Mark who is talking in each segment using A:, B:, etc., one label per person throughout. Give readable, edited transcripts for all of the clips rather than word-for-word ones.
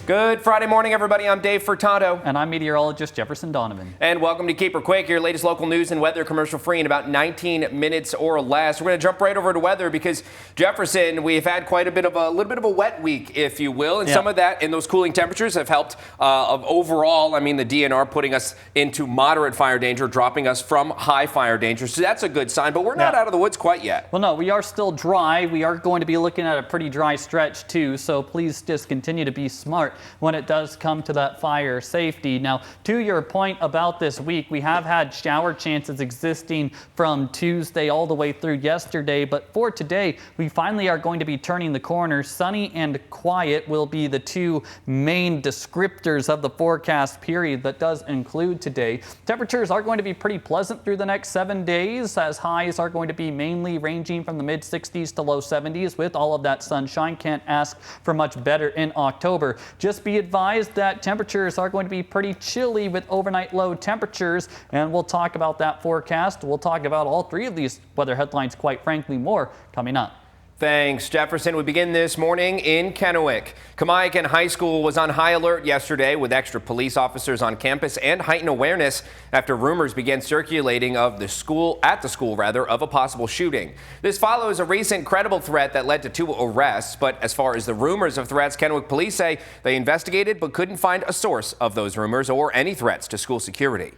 A: Good Friday morning, everybody. I'm Dave Furtado.
B: And I'm meteorologist Jefferson Donovan.
A: And welcome to KEPR Quick, your latest local news and weather commercial free in about 19 minutes or less. We're going to jump right over to weather because, Jefferson, we've had quite a little bit of a wet week, if you will. And some of that and those cooling temperatures have helped overall. I mean, the DNR putting us into moderate fire danger, dropping us from high fire danger. So that's a good sign, but we're not out of the woods quite yet.
B: Well, no, we are still dry. We are going to be looking at a pretty dry stretch, too. So please just continue to be smart when it does come to that fire safety. Now, to your point about this week, we have had shower chances existing from Tuesday all the way through yesterday, but for today, we finally are going to be turning the corner. Sunny and quiet will be the two main descriptors of the forecast period that does include today. Temperatures are going to be pretty pleasant through the next 7 days, as highs are going to be mainly ranging from the mid 60s to low 70s with all of that sunshine. Can't ask for much better in October. Just be advised that temperatures are going to be pretty chilly with overnight low temperatures, and we'll talk about that forecast. We'll talk about all three of these weather headlines, quite frankly, more coming up.
A: Thanks, Jefferson. We begin this morning in Kennewick. Kamiakin High School was on high alert yesterday with extra police officers on campus and heightened awareness after rumors began circulating of the school of a possible shooting. This follows a recent credible threat that led to 2 arrests. But as far as the rumors of threats, Kennewick police say they investigated but couldn't find a source of those rumors or any threats to school security.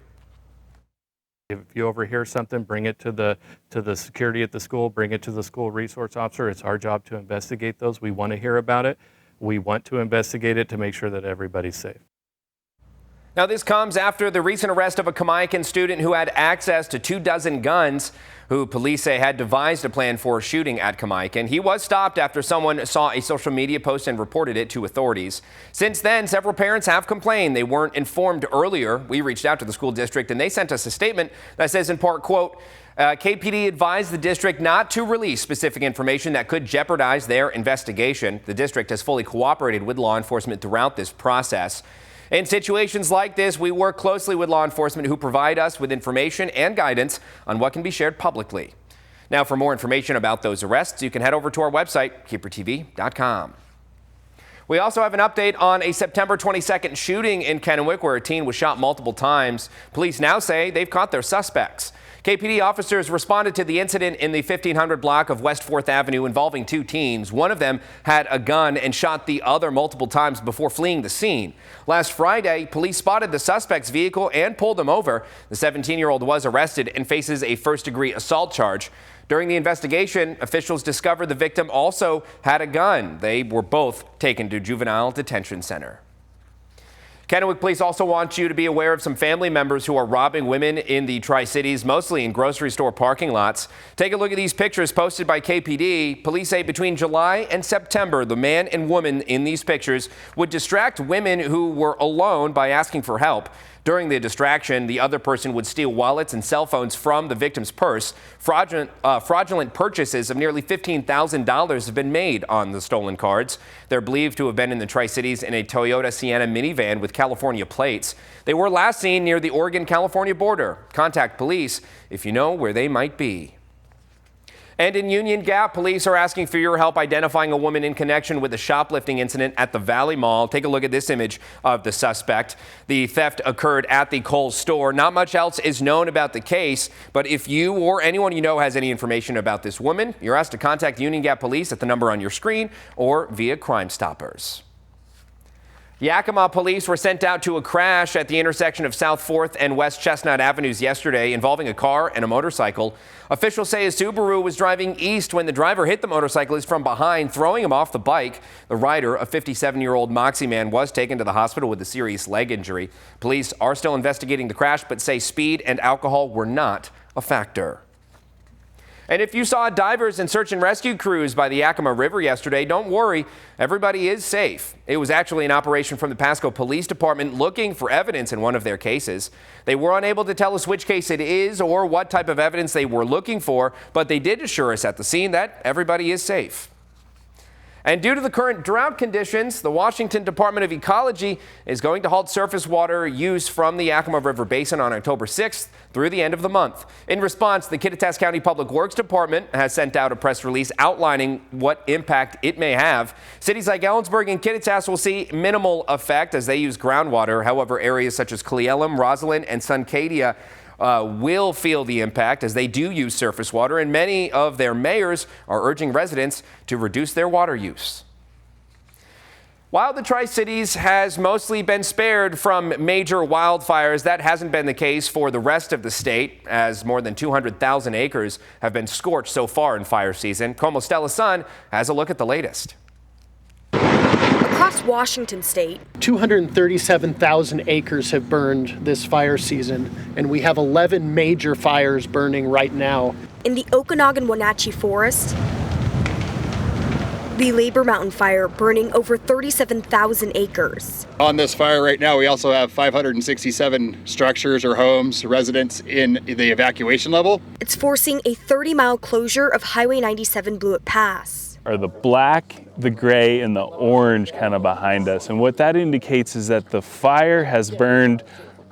C: If you overhear something, bring it to the security at the school, bring it to the school resource officer. It's our job to investigate those. We want to hear about it. We want to investigate it to make sure that everybody's safe.
A: Now, this comes after the recent arrest of a Kamiakin student who had access to 24 guns, who police say had devised a plan for a shooting at Kamiakin. He was stopped after someone saw a social media post and reported it to authorities. Since then, several parents have complained they weren't informed earlier. We reached out to the school district and they sent us a statement that says in part, quote, KPD advised the district not to release specific information that could jeopardize their investigation. The district has fully cooperated with law enforcement throughout this process. In situations like this, we work closely with law enforcement who provide us with information and guidance on what can be shared publicly. Now, for more information about those arrests, you can head over to our website, KEPRtv.com. We also have an update on a September 22nd shooting in Kennewick where a teen was shot multiple times. Police now say they've caught their suspects. KPD officers responded to the incident in the 1500 block of West 4th Avenue involving 2 teens. One of them had a gun and shot the other multiple times before fleeing the scene. Last Friday, police spotted the suspect's vehicle and pulled him over. The 17-year-old was arrested and faces a first-degree assault charge. During the investigation, officials discovered the victim also had a gun. They were both taken to juvenile detention center. Kennewick police also want you to be aware of some family members who are robbing women in the Tri-Cities, mostly in grocery store parking lots. Take a look at these pictures posted by KPD. Police say between July and September, the man and woman in these pictures would distract women who were alone by asking for help. During the distraction, the other person would steal wallets and cell phones from the victim's purse. Fraudulent purchases of nearly $15,000 have been made on the stolen cards. They're believed to have been in the Tri-Cities in a Toyota Sienna minivan with California plates. They were last seen near the Oregon-California border. Contact police if you know where they might be. And in Union Gap, police are asking for your help identifying a woman in connection with a shoplifting incident at the Valley Mall. Take a look at this image of the suspect. The theft occurred at the Kohl's store. Not much else is known about the case, but if you or anyone you know has any information about this woman, you're asked to contact Union Gap police at the number on your screen or via Crime Stoppers. Yakima police were sent out to a crash at the intersection of South 4th and West Chestnut Avenues yesterday involving a car and a motorcycle. Officials say a Subaru was driving east when the driver hit the motorcyclist from behind, throwing him off the bike. The rider, a 57-year-old Moxie man, was taken to the hospital with a serious leg injury. Police are still investigating the crash, but say speed and alcohol were not a factor. And if you saw divers and search and rescue crews by the Yakima River yesterday, don't worry, everybody is safe. It was actually an operation from the Pasco Police Department looking for evidence in one of their cases. They were unable to tell us which case it is or what type of evidence they were looking for, but they did assure us at the scene that everybody is safe. And due to the current drought conditions, the Washington Department of Ecology is going to halt surface water use from the Yakima River Basin on October 6th through the end of the month. In response, the Kittitas County Public Works Department has sent out a press release outlining what impact it may have. Cities like Ellensburg and Kittitas will see minimal effect as they use groundwater. However, areas such as Cle Elum, Rosalind, and Suncadia will feel the impact as they do use surface water, and many of their mayors are urging residents to reduce their water use. While the Tri-Cities has mostly been spared from major wildfires, that hasn't been the case for the rest of the state, as more than 200,000 acres have been scorched so far in fire season. Como Stella's son has a look at the latest.
D: Across Washington state,
E: 237,000 acres have burned this fire season, and we have 11 major fires burning right now.
D: In the Okanagan-Wenatchee Forest, the Labor Mountain Fire burning over 37,000 acres.
F: On this fire right now, we also have 567 structures or homes, residents in the evacuation level.
D: It's forcing a 30-mile closure of Highway 97 Blewett Pass.
G: Are the black, the gray, and the orange kind of behind us. And what that indicates is that the fire has burned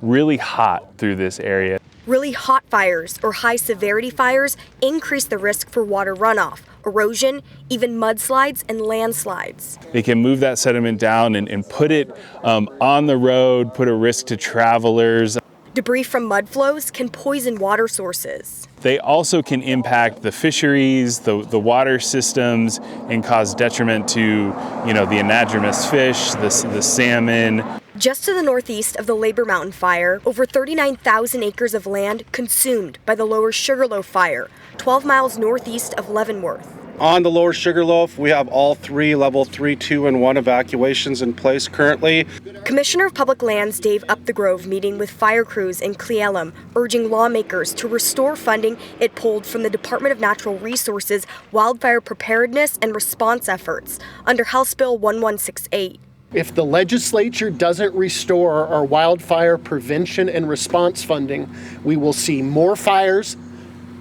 G: really hot through this area.
D: Really hot fires or high severity fires increase the risk for water runoff, erosion, even mudslides and landslides.
G: They can move that sediment down and put it on the road, put a risk to travelers.
D: Debris from mud flows can poison water sources.
G: They also can impact the fisheries, the water systems, and cause detriment to, the anadromous fish, the salmon.
D: Just to the northeast of the Labor Mountain Fire, over 39,000 acres of land consumed by the Lower Sugarloaf Fire, 12 miles northeast of Leavenworth.
H: On the Lower Sugarloaf, we have all 3 level 3, 2, and 1 evacuations in place currently.
D: Commissioner of Public Lands Dave Upthegrove meeting with fire crews in Cle Elum, urging lawmakers to restore funding it pulled from the Department of Natural Resources wildfire preparedness and response efforts under House Bill 1168.
E: If the legislature doesn't restore our wildfire prevention and response funding, we will see more fires,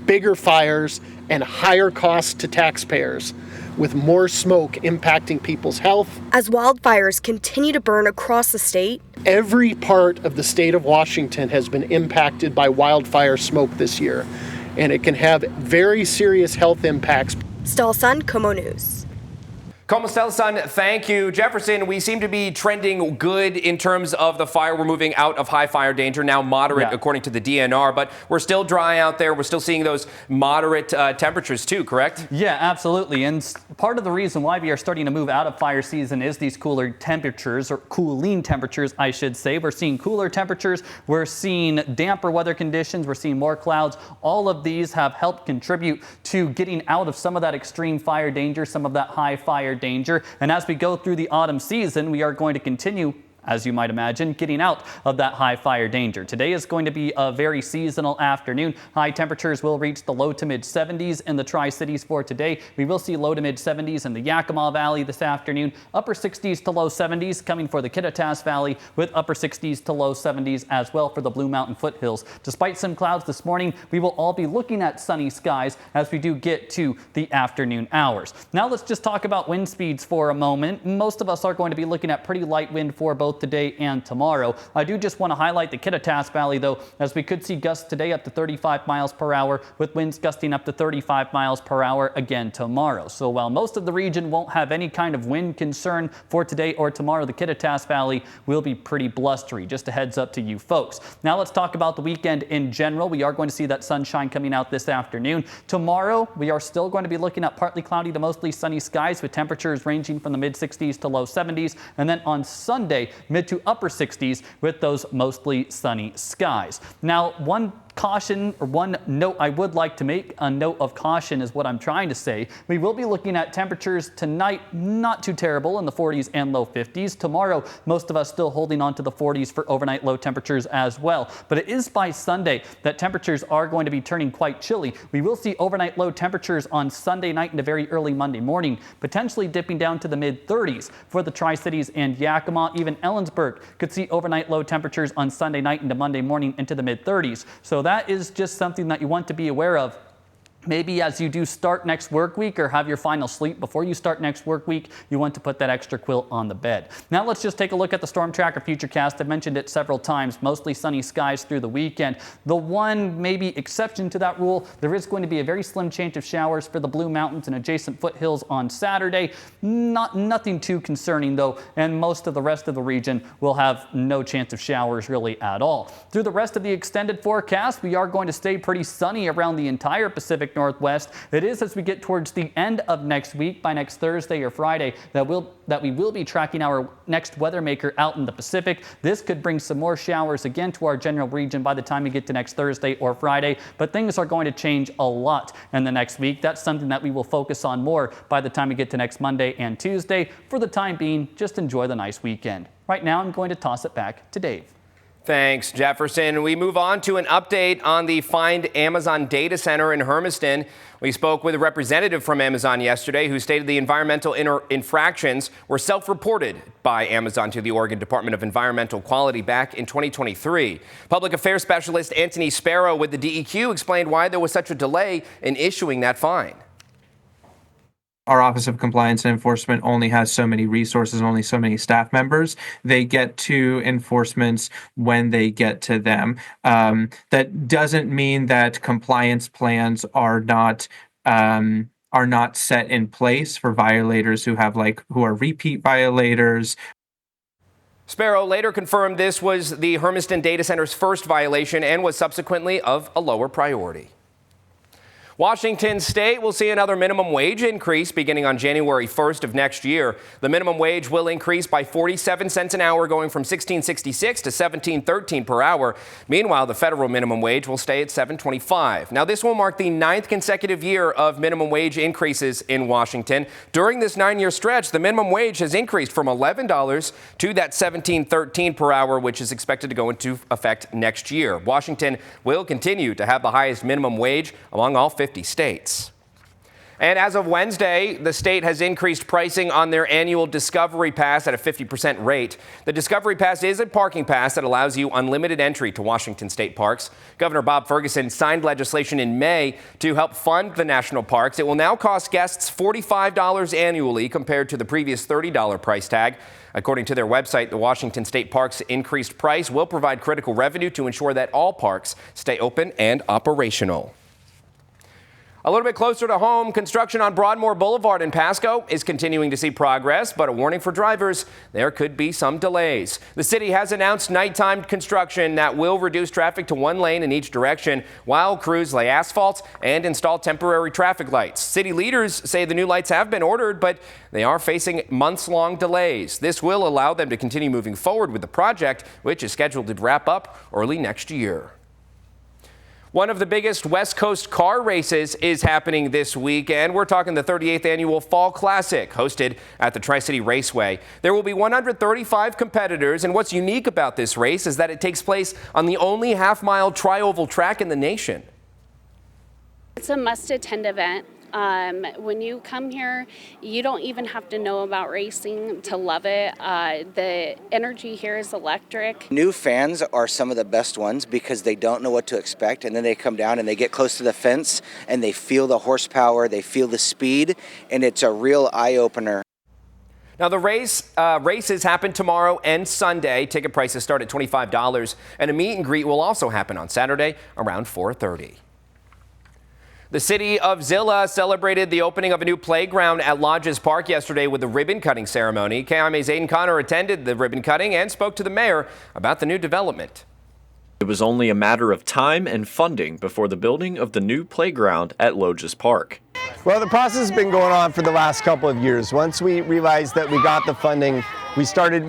E: bigger fires, and higher costs to taxpayers, with more smoke impacting people's health.
D: As wildfires continue to burn across the state,
E: every part of the state of Washington has been impacted by wildfire smoke this year, and it can have very serious health impacts.
D: Stalson, Como News.
A: Como Stella's son, thank you. Jefferson, we seem to be trending good in terms of the fire. We're moving out of high fire danger, now moderate according to the DNR, but we're still dry out there. We're still seeing those moderate temperatures too, correct?
B: Yeah, absolutely. And part of the reason why we are starting to move out of fire season is these cooler temperatures, or cooling temperatures, I should say. We're seeing cooler temperatures. We're seeing damper weather conditions. We're seeing more clouds. All of these have helped contribute to getting out of some of that extreme fire danger, some of that high fire danger. And as we go through the autumn season, we are going to continue, as you might imagine, getting out of that high fire danger. Today is going to be a very seasonal afternoon. High temperatures will reach the low to mid 70s in the Tri-Cities for today. We will see low to mid 70s in the Yakima Valley this afternoon, upper 60s to low 70s coming for the Kittitas Valley, with upper 60s to low 70s as well for the Blue Mountain foothills. Despite some clouds this morning, we will all be looking at sunny skies as we do get to the afternoon hours. Now let's just talk about wind speeds for a moment. Most of us are going to be looking at pretty light wind for both today and tomorrow. I do just want to highlight the Kittitas Valley though, as we could see gusts today up to 35 miles per hour with winds gusting up to 35 miles per hour again tomorrow. So while most of the region won't have any kind of wind concern for today or tomorrow, the Kittitas Valley will be pretty blustery. Just a heads up to you folks. Now let's talk about the weekend in general. We are going to see that sunshine coming out this afternoon. Tomorrow we are still going to be looking at partly cloudy to mostly sunny skies with temperatures ranging from the mid 60s to low 70s. And then on Sunday, mid to upper 60s with those mostly sunny skies. Now, one note I would like to make, a note of caution is what I'm trying to say. We will be looking at temperatures tonight, not too terrible, in the 40s and low 50s. Tomorrow, most of us still holding on to the 40s for overnight low temperatures as well. But it is by Sunday that temperatures are going to be turning quite chilly. We will see overnight low temperatures on Sunday night into very early Monday morning, potentially dipping down to the mid 30s for the Tri-Cities and Yakima. Even Ellensburg could see overnight low temperatures on Sunday night into Monday morning into the mid 30s. So that is just something that you want to be aware of Maybe as you do start next work week or have your final sleep before you start next work week, you want to put that extra quilt on the bed. Now let's just take a look at the Storm Tracker Futurecast. I've mentioned it several times, mostly sunny skies through the weekend. The one maybe exception to that rule, there is going to be a very slim chance of showers for the Blue Mountains and adjacent foothills on Saturday. Nothing too concerning though, and most of the rest of the region will have no chance of showers really at all. Through the rest of the extended forecast, we are going to stay pretty sunny around the entire Pacific Northwest. It is as we get towards the end of next week, by next Thursday or Friday, that we will be tracking our next weather maker out in the Pacific. This could bring some more showers again to our general region by the time we get to next Thursday or Friday, but things are going to change a lot in the next week. That's something that we will focus on more by the time we get to next Monday and Tuesday. For the time being, just enjoy the nice weekend. Right now, I'm going to toss it back to Dave.
A: Thanks, Jefferson. We move on to an update on the fined Amazon data center in Hermiston. We spoke with a representative from Amazon yesterday who stated the environmental infractions were self-reported by Amazon to the Oregon Department of Environmental Quality back in 2023. Public Affairs Specialist Anthony Sparrow with the DEQ explained why there was such a delay in issuing that fine.
I: Our Office of Compliance and Enforcement only has so many resources, only so many staff members. They get to enforcements when they get to them. That doesn't mean that compliance plans are not set in place for violators who are repeat violators.
A: Sparrow later confirmed this was the Hermiston Data Center's first violation and was subsequently of a lower priority. Washington State will see another minimum wage increase beginning on January 1st of next year. The minimum wage will increase by 47 cents an hour, going from $16.66 to $17.13 per hour. Meanwhile, the federal minimum wage will stay at $7.25. Now, this will mark the 9th consecutive year of minimum wage increases in Washington. During this 9-year stretch, the minimum wage has increased from $11 to that $17.13 per hour, which is expected to go into effect next year. Washington will continue to have the highest minimum wage among all 50 states. And as of Wednesday, the state has increased pricing on their annual Discovery Pass at a 50% rate. The Discovery Pass is a parking pass that allows you unlimited entry to Washington state parks. Governor Bob Ferguson signed legislation in May to help fund the national parks. It will now cost guests $45 annually compared to the previous $30 price tag. According to their website, the Washington State Parks' increased price will provide critical revenue to ensure that all parks stay open and operational. A little bit closer to home, construction on Broadmoor Boulevard in Pasco is continuing to see progress, but a warning for drivers, there could be some delays. The city has announced nighttime construction that will reduce traffic to one lane in each direction while crews lay asphalt and install temporary traffic lights. City leaders say the new lights have been ordered, but they are facing months-long delays. This will allow them to continue moving forward with the project, which is scheduled to wrap up early next year. One of the biggest West Coast car races is happening this week, and we're talking the 38th annual Fall Classic, hosted at the Tri-City Raceway. There will be 135 competitors, and what's unique about this race is that it takes place on the only half-mile tri-oval track in the nation.
J: It's a must-attend event. When you come here, you don't even have to know about racing to love it. The energy here is electric.
K: New fans are some of the best ones because they don't know what to expect, and then they come down and they get close to the fence and they feel the horsepower, they feel the speed, and it's a real eye-opener.
A: Now, the races happen tomorrow and Sunday. Ticket prices start at $25, and a meet and greet will also happen on Saturday around 4:30. The city of Zilla celebrated the opening of a new playground at Lodges Park yesterday with a ribbon-cutting ceremony. KIMA's Aiden Connor attended the ribbon cutting and spoke to the mayor about the new development.
L: It was only a matter of time and funding before the building of the new playground at Lodges Park.
M: Well, the process has been going on for the last couple of years. Once we realized that we got the funding, we started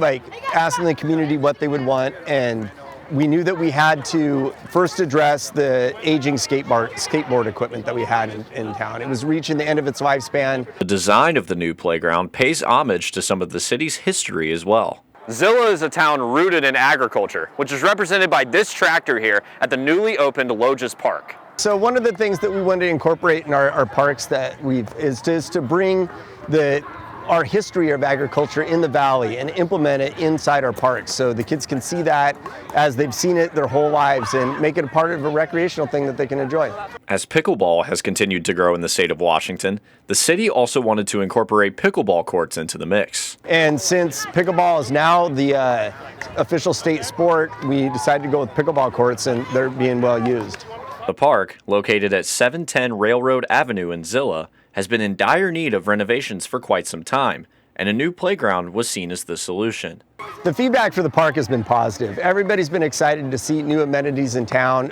M: asking the community what they would want, and we knew that we had to first address the aging skateboard equipment that we had in town. It was reaching the end of its lifespan.
L: The design of the new playground pays homage to some of the city's history as well.
N: Zilla is a town rooted in agriculture, which is represented by this tractor here at the newly opened Lodges Park.
M: So one of the things that we wanted to incorporate in our parks is to bring the our history of agriculture in the valley and implement it inside our parks so the kids can see that as they've seen it their whole lives and make it a part of a recreational thing that they can enjoy.
L: As pickleball has continued to grow in the state of Washington, the city also wanted to incorporate pickleball courts into the mix.
M: And since pickleball is now the official state sport, we decided to go with pickleball courts, and they're being well used.
L: The park, located at 710 Railroad Avenue in Zilla, has been in dire need of renovations for quite some time, and a new playground was seen as the solution.
M: The feedback for the park has been positive. Everybody's been excited to see new amenities in town.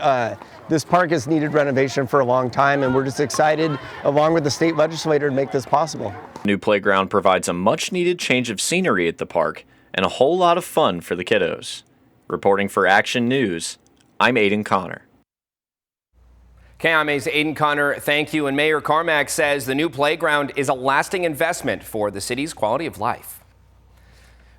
M: This park has needed renovation for a long time, and we're just excited, along with the state legislator, to make this possible.
L: The new playground provides a much-needed change of scenery at the park and a whole lot of fun for the kiddos. Reporting for Action News, I'm Aiden Connor.
A: KIMA's Aiden Connor, thank you. And Mayor Carmack says the new playground is a lasting investment for the city's quality of life.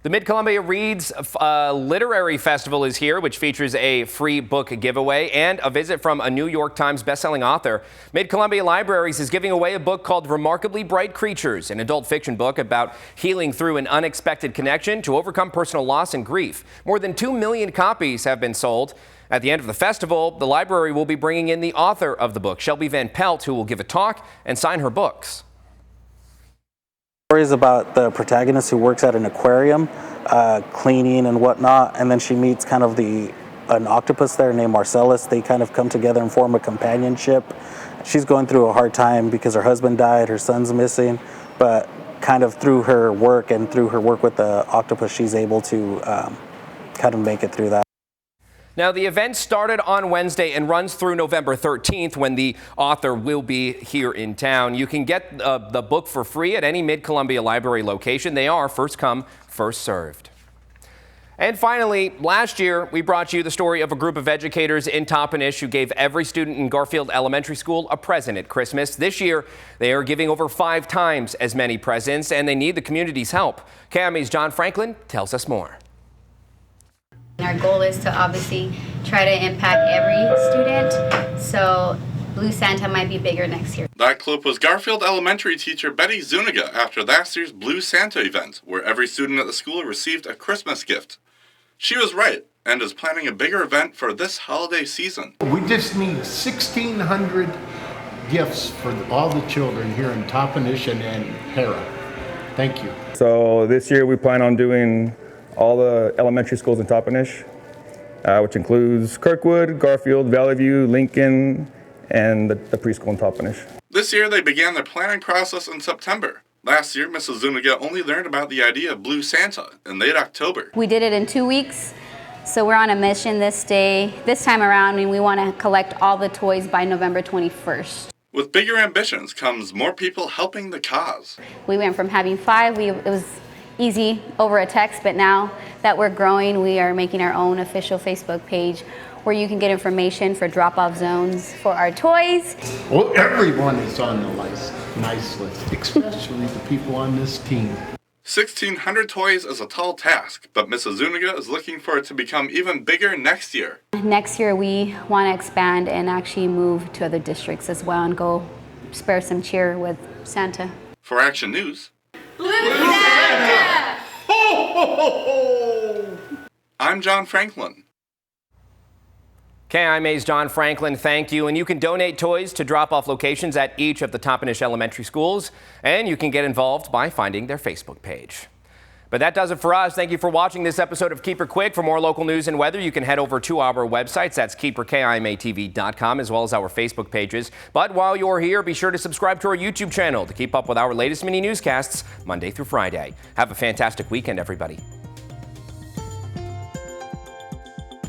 A: The Mid-Columbia Reads Literary Festival is here, which features a free book giveaway and a visit from a New York Times bestselling author. Mid-Columbia Libraries is giving away a book called Remarkably Bright Creatures, an adult fiction book about healing through an unexpected connection to overcome personal loss and grief. More than 2 million copies have been sold. At the end of the festival, the library will be bringing in the author of the book, Shelby Van Pelt, who will give a talk and sign her books.
O: Stories about the protagonist who works at an aquarium, cleaning and whatnot, and then she meets kind of an octopus there named Marcellus. They kind of come together and form a companionship. She's going through a hard time because her husband died, her son's missing, but kind of through her work and through her work with the octopus, she's able to kind of make it through that.
A: Now, the event started on Wednesday and runs through November 13th when the author will be here in town. You can get the book for free at any Mid-Columbia Library location. They are first come, first served. And finally, last year, we brought you the story of a group of educators in Toppenish who gave every student in Garfield Elementary School a present at Christmas. This year, they are giving over 5 times as many presents, and they need the community's help. KIMA's John Franklin tells us more.
P: Our goal is to obviously try to impact every student, so Blue Santa might be bigger next year.
Q: That clip was Garfield Elementary teacher Betty Zuniga after last year's Blue Santa event, where every student at the school received a Christmas gift. She was right, and is planning a bigger event for this holiday season.
R: We just need 1,600 gifts for all the children here in Toppenish and Hera. Thank you.
S: So this year we plan on doing all the elementary schools in Toppenish, which includes Kirkwood, Garfield, Valley View, Lincoln, and the preschool in Toppenish.
Q: This year they began their planning process in September. Last year, Mrs. Zuniga only learned about the idea of Blue Santa in late October.
P: We did it in 2 weeks, so we're on a mission this time around, and we want to collect all the toys by November 21st.
Q: With bigger ambitions comes more people helping the cause.
P: We went from having 5, it was easy over a text, but now that we're growing, we are making our own official Facebook page where you can get information for drop-off zones for our toys.
R: Well, everyone is on the nice list, especially the people on this team.
Q: 1,600 toys is a tall task, but Mrs. Zuniga is looking for it to become even bigger next year.
P: Next year, we want to expand and actually move to other districts as well and go spare some cheer with Santa.
Q: For Action News,
P: Blue Santa!
Q: Ho, ho, ho, ho! I'm John Franklin.
A: KIMA's John Franklin, thank you. And you can donate toys to drop-off locations at each of the Toppenish elementary schools, and you can get involved by finding their Facebook page. But that does it for us. Thank you for watching this episode of Keeper Quick. For more local news and weather, you can head over to our websites. That's KIMATV.com, as well as our Facebook pages. But while you're here, be sure to subscribe to our YouTube channel to keep up with our latest mini newscasts Monday through Friday. Have a fantastic weekend, everybody.